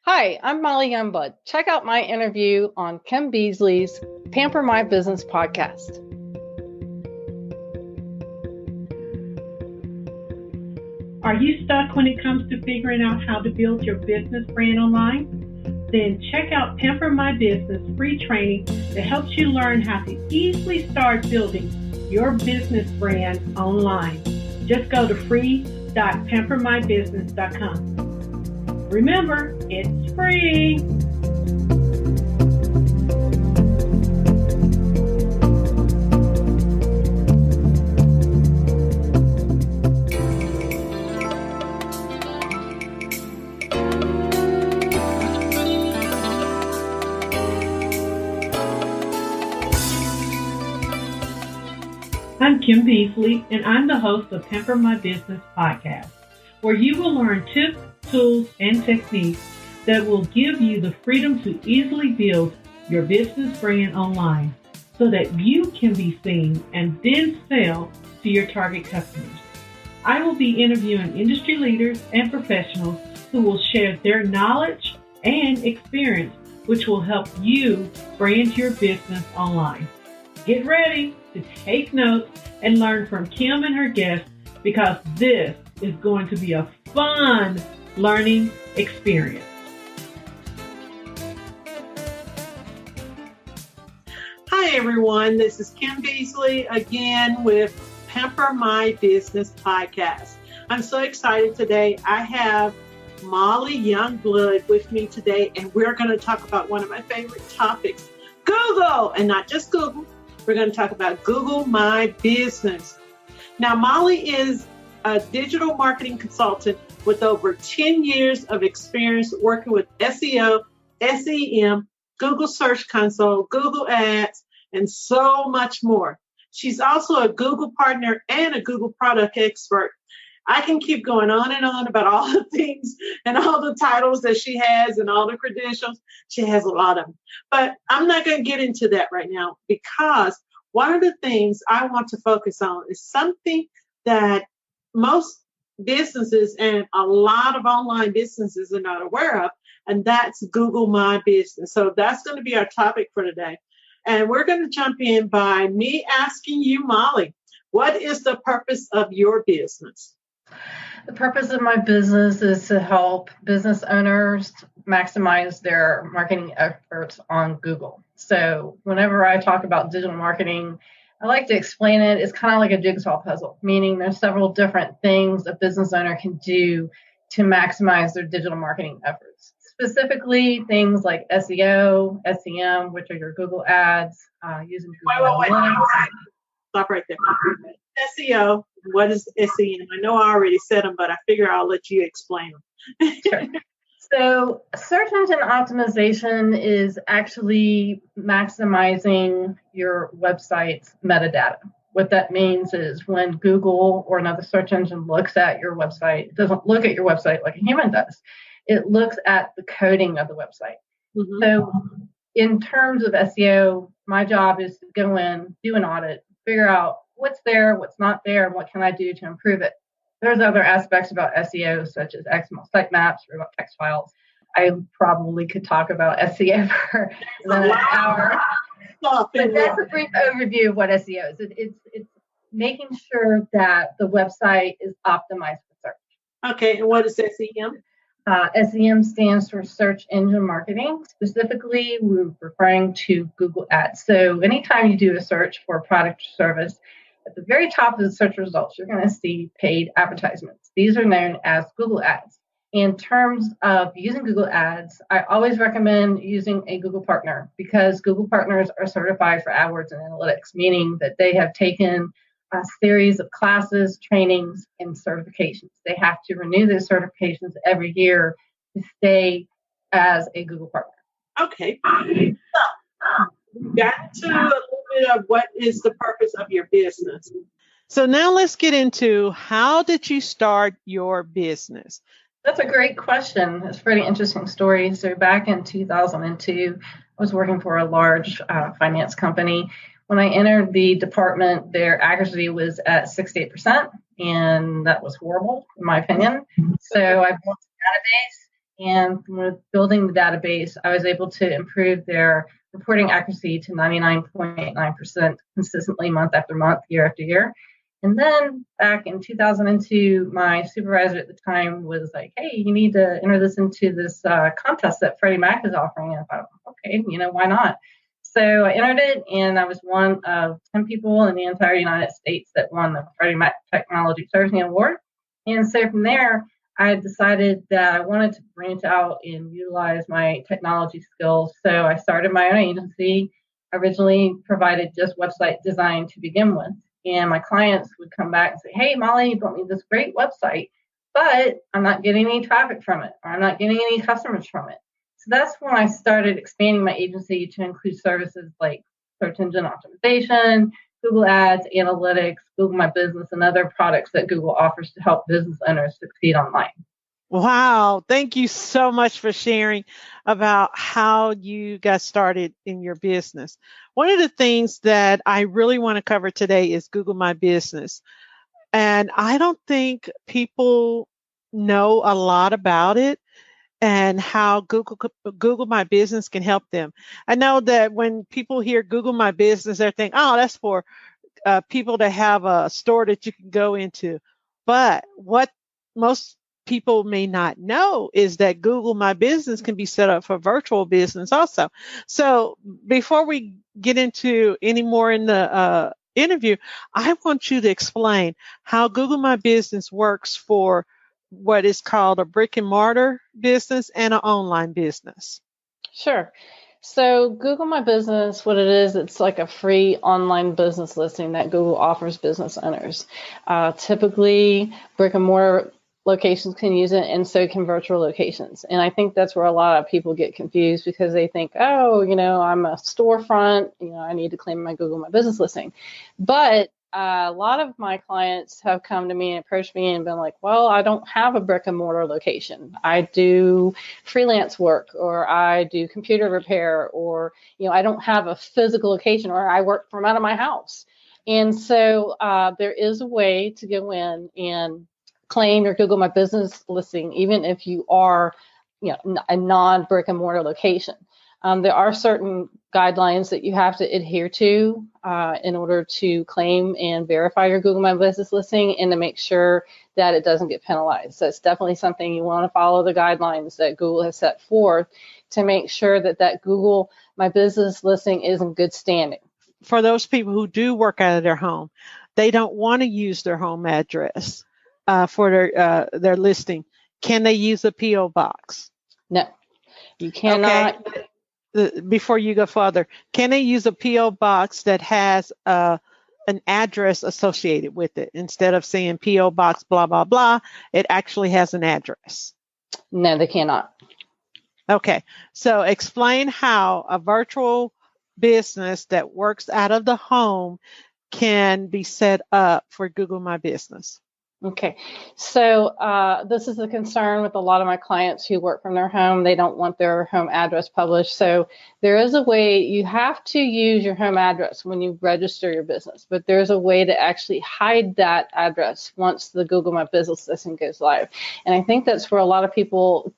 Hi, I'm Molly Youngblood. Check out my interview on Kim Beasley's Pamper My Business podcast. Are you stuck when it comes to figuring out how to build your business brand online? Then check out Pamper My Business free training that helps you learn how to easily start building your business brand online. Just go to free.pampermybusiness.com. Remember, it's free. I'm Kim Beasley, and I'm the host of Pamper My Business podcast, where you will learn tips, tools, and techniques that will give you the freedom to easily build your business brand online so that you can be seen and then sell to your target customers. I will be interviewing industry leaders and professionals who will share their knowledge and experience, which will help you brand your business online. Get ready to take notes and learn from Kim and her guests, because this is going to be a fun learning experience. Hi everyone, this is Kim Beasley again with Pamper My Business podcast. I'm so excited today. I have Molly Youngblood with me today, and we're going to talk about one of my favorite topics, Google, and not just Google. We're going to talk about Google My Business. Now, Molly is a digital marketing consultant with over 10 years of experience working with SEO, SEM, Google Search Console, Google Ads, and so much more. She's also a Google partner and a Google product expert. I can keep going on and on about all the things and all the titles that she has and all the credentials. She has a lot of them. But I'm not going to get into that right now, because one of the things I want to focus on is something that most businesses and a lot of online businesses are not aware of, and that's Google My Business. So that's going to be our topic for today. And we're going to jump in by me asking you, Molly, what is the purpose of your business? The purpose of my business is to help business owners maximize their marketing efforts on Google. So whenever I talk about digital marketing, I like to explain it. It's kind of like a jigsaw puzzle, meaning there's several different things a business owner can do to maximize their digital marketing efforts. Specifically, things like SEO, SEM, which are your Google ads, using Google Analytics. Stop right there. SEO, what is SEM? I know I already said them, but I figure I'll let you explain them. Sure. So search engine optimization is actually maximizing your website's metadata. What that means is when Google or another search engine looks at your website, it doesn't look at your website like a human does. It looks at the coding of the website. Mm-hmm. So in terms of SEO, my job is to go in, do an audit, figure out what's there, what's not there, and what can I do to improve it. There's other aspects about SEO, such as XML sitemaps or about text files. I probably could talk about SEO for an hour. But that's a brief overview of what SEO is. It's making sure that the website is optimized for search. Okay, and what is SEM? SEM stands for Search Engine Marketing. Specifically, we're referring to Google Ads. So anytime you do a search for a product or service, at the very top of the search results, you're going to see paid advertisements. These are known as Google Ads. In terms of using Google Ads, I always recommend using a Google partner, because Google partners are certified for AdWords and analytics, meaning that they have taken a series of classes, trainings, and certifications. They have to renew those certifications every year to stay as a Google partner. Okay. So, got to a little bit of what is the purpose of your business. So now let's get into, how did you start your business? That's a great question. It's a pretty interesting story. So back in 2002, I was working for a large finance company. When I entered the department, their accuracy was at 68%, and that was horrible, in my opinion. So I built a database And with building the database, I was able to improve their reporting accuracy to 99.9% consistently month after month, year after year. And then back in 2002, my supervisor at the time was like, hey, you need to enter this into this contest that Freddie Mac is offering. And I thought, okay, why not? So I entered it, and I was one of 10 people in the entire United States that won the Freddie Mac Technology Sourcing Award. And so from there, I decided that I wanted to branch out and utilize my technology skills. So I started my own agency. I originally provided just website design to begin with. And my clients would come back and say, hey, Molly, you built me this great website, but I'm not getting any traffic from it, or I'm not getting any customers from it. So that's when I started expanding my agency to include services like search engine optimization, Google Ads, analytics, Google My Business, and other products that Google offers to help business owners succeed online. Wow. Thank you so much for sharing about how you got started in your business. One of the things that I really want to cover today is Google My Business. And I don't think people know a lot about it and how Google My Business can help them. I know that when people hear Google My Business, they're thinking, oh, that's for people to have a store that you can go into. But what most people may not know is that Google My Business can be set up for virtual business also. So before we get into any more in the interview, I want you to explain how Google My Business works for what is called a brick and mortar business and an online business. Sure. So Google My Business, what it is, it's like a free online business listing that Google offers business owners. Typically, brick and mortar locations can use it, and so can virtual locations. And I think that's where a lot of people get confused because they think, oh, I'm a storefront, I need to claim my Google My Business listing. But a lot of my clients have come to me and approached me and been like, well, I don't have a brick and mortar location. I do freelance work, or I do computer repair, or, I don't have a physical location, or I work from out of my house. And so there is a way to go in and claim your Google My Business listing, even if you are, a non brick and mortar location. There are certain guidelines that you have to adhere to in order to claim and verify your Google My Business listing and to make sure that it doesn't get penalized. So it's definitely something you want to follow the guidelines that Google has set forth to make sure that Google My Business listing is in good standing. For those people who do work out of their home, they don't want to use their home address for their listing. Can they use a P.O. box? No, you cannot. Okay. Before you go further, can they use a P.O. box that has an address associated with it instead of saying P.O. box blah, blah, blah? It actually has an address. No, they cannot. Okay. So explain how a virtual business that works out of the home can be set up for Google My Business. Okay, so this is a concern with a lot of my clients who work from their home. They don't want their home address published. So there is a way. You have to use your home address when you register your business, but there's a way to actually hide that address once the Google My Business listing goes live. And I think that's where a lot of people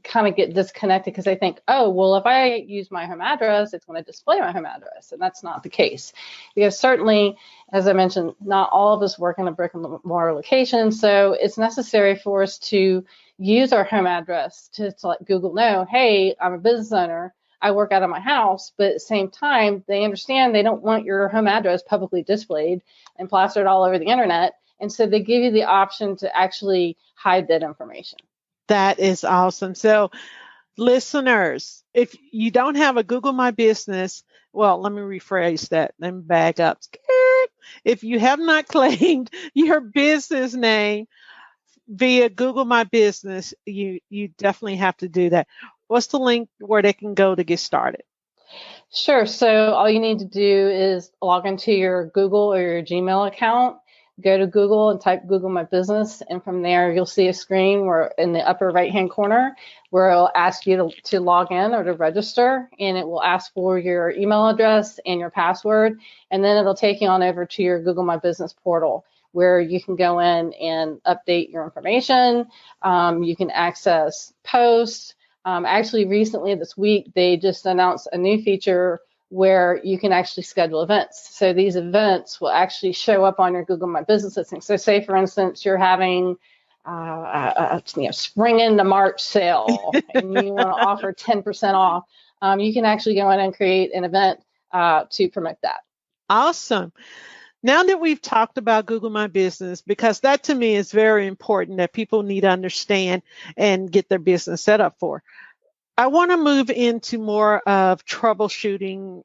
kind of get disconnected because they think, oh, well, if I use my home address, it's going to display my home address. And that's not the case. Because certainly, as I mentioned, not all of us work in a brick and mortar location. So it's necessary for us to use our home address to let Google know, hey, I'm a business owner. I work out of my house. But at the same time, they understand they don't want your home address publicly displayed and plastered all over the internet. And so they give you the option to actually hide that information. That is awesome. So listeners, if you don't have a Google My Business, well, let me rephrase that. Let me back up. If you have not claimed your business name via Google My Business, you definitely have to do that. What's the link where they can go to get started? Sure. So all you need to do is log into your Google or your Gmail account. Go to Google and type Google My Business, and from there you'll see a screen where in the upper right-hand corner where it'll ask you to log in or to register, and it will ask for your email address and your password, and then it'll take you on over to your Google My Business portal where you can go in and update your information. You can access posts. Actually, recently this week, they just announced a new feature where you can actually schedule events. So these events will actually show up on your Google My Business listing. So say, for instance, you're having spring into March sale and you want to offer 10% off. You can actually go in and create an event to promote that. Awesome. Now that we've talked about Google My Business, because that to me is very important that people need to understand and get their business set up for, I want to move into more of troubleshooting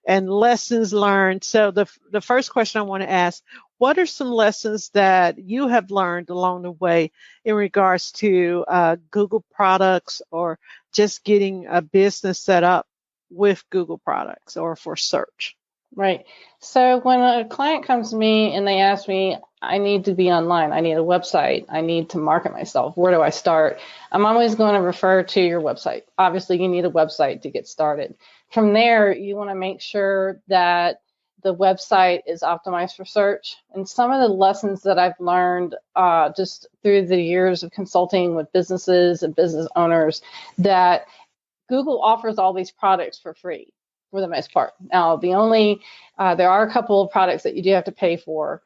and lessons learned. So the first question I want to ask, what are some lessons that you have learned along the way in regards to Google products or just getting a business set up with Google products or for search? Right. So when a client comes to me and they ask me, I need to be online, I need a website, I need to market myself, where do I start? I'm always going to refer to your website. Obviously, you need a website to get started. From there, you want to make sure that the website is optimized for search. And some of the lessons that I've learned just through the years of consulting with businesses and business owners, that Google offers all these products for free for the most part. Now, there are a couple of products that you do have to pay for,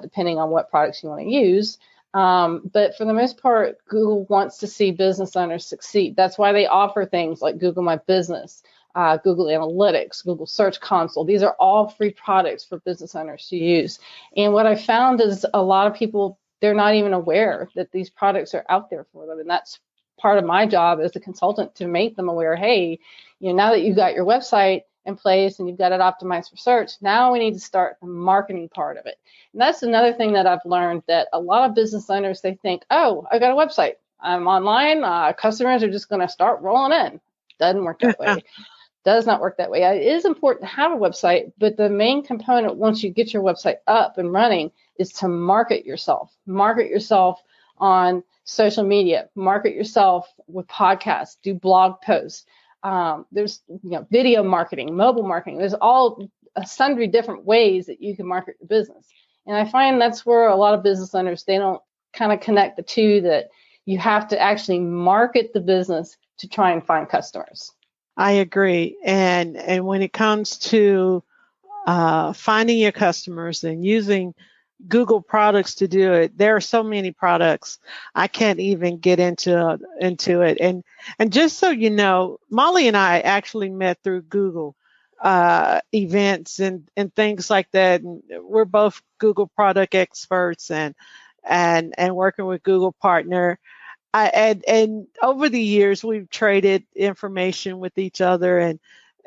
depending on what products you want to use. But for the most part, Google wants to see business owners succeed. That's why they offer things like Google My Business, Google Analytics, Google Search Console. These are all free products for business owners to use. And what I found is a lot of people, they're not even aware that these products are out there for them. And that's part of my job as a consultant, to make them aware, hey, now that you've got your website in place and you've got it optimized for search, now we need to start the marketing part of it. And that's another thing that I've learned, that a lot of business owners, they think, oh, I got a website, I'm online, customers are just going to start rolling in. Doesn't work that way. Does not work that way. It is important to have a website, but the main component once you get your website up and running is to market yourself. Market yourself on social media, market yourself with podcasts, do blog posts. There's video marketing, mobile marketing. There's all sundry different ways that you can market your business. And I find that's where a lot of business owners, they don't kind of connect the two, that you have to actually market the business to try and find customers. I agree. And when it comes to finding your customers and using Google products to do it, there are so many products I can't even get into it. And just so you know, Molly and I actually met through Google events and things like that. And we're both Google product experts and working with Google Partner. And over the years, we've traded information with each other.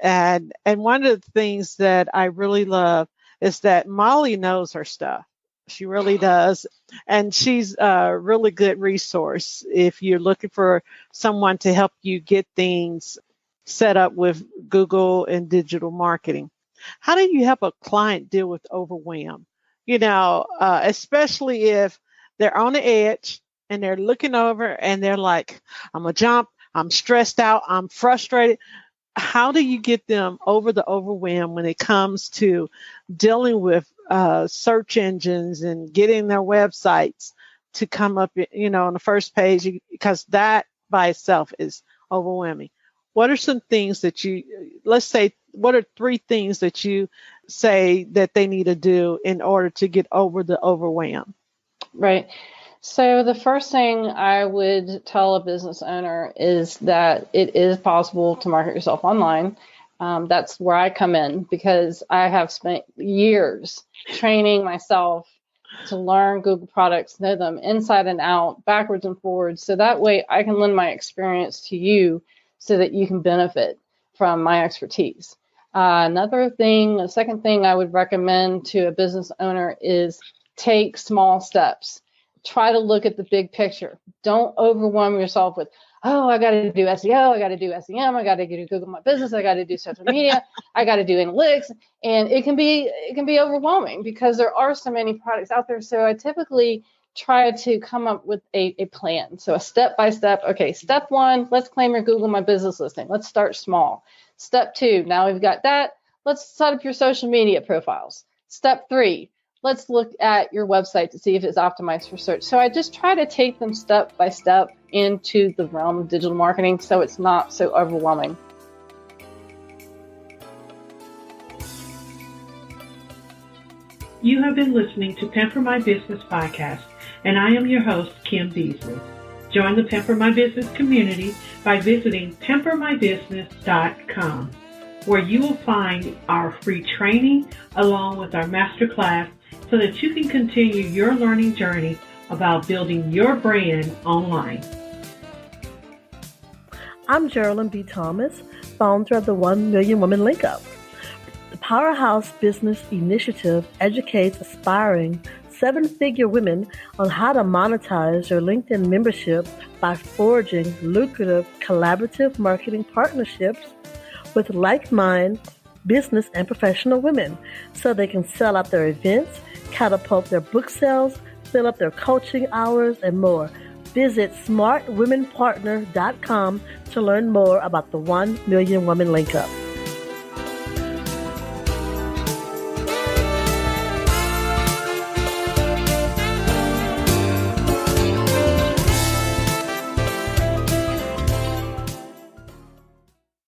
And one of the things that I really love is that Molly knows her stuff. She really does. And she's a really good resource if you're looking for someone to help you get things set up with Google and digital marketing. How do you help a client deal with overwhelm? Especially if they're on the edge and they're looking over and they're like, I'm going to jump, I'm stressed out, I'm frustrated. How do you get them over the overwhelm when it comes to dealing with search engines and getting their websites to come up, on the first page? Because that by itself is overwhelming. What are some things that what are 3 things that you say that they need to do in order to get over the overwhelm? Right. So the first thing I would tell a business owner is that it is possible to market yourself online. That's where I come in, because I have spent years training myself to learn Google products, know them inside and out, backwards and forwards. So that way I can lend my experience to you so that you can benefit from my expertise. The second thing I would recommend to a business owner is take small steps. Try to look at the big picture. Don't overwhelm yourself with, oh, I got to do SEO, I got to do SEM, I got to do Google My Business, I got to do social media, I got to do analytics, and it can be overwhelming because there are so many products out there. So I typically try to come up with a plan. So a step by step. Okay, step 1, let's claim your Google My Business listing. Let's start small. Step 2, now we've got that. Let's set up your social media profiles. Step 3, let's look at your website to see if it's optimized for search. So I just try to take them step by step into the realm of digital marketing so it's not so overwhelming. You have been listening to Pamper My Business podcast, and I am your host, Kim Beasley. Join the Pamper My Business community by visiting pampermybusiness.com, where you will find our free training along with our masterclass so that you can continue your learning journey about building your brand online. I'm Geraldine B. Thomas, founder of the 1 Million Women Link Up. The Powerhouse Business Initiative educates aspiring 7-figure women on how to monetize their LinkedIn membership by forging lucrative collaborative marketing partnerships with like-minded business and professional women so they can sell out their events, catapult their book sales, fill up their coaching hours, and more. Visit smartwomenpartner.com to learn more about the 1 Million Women Link Up.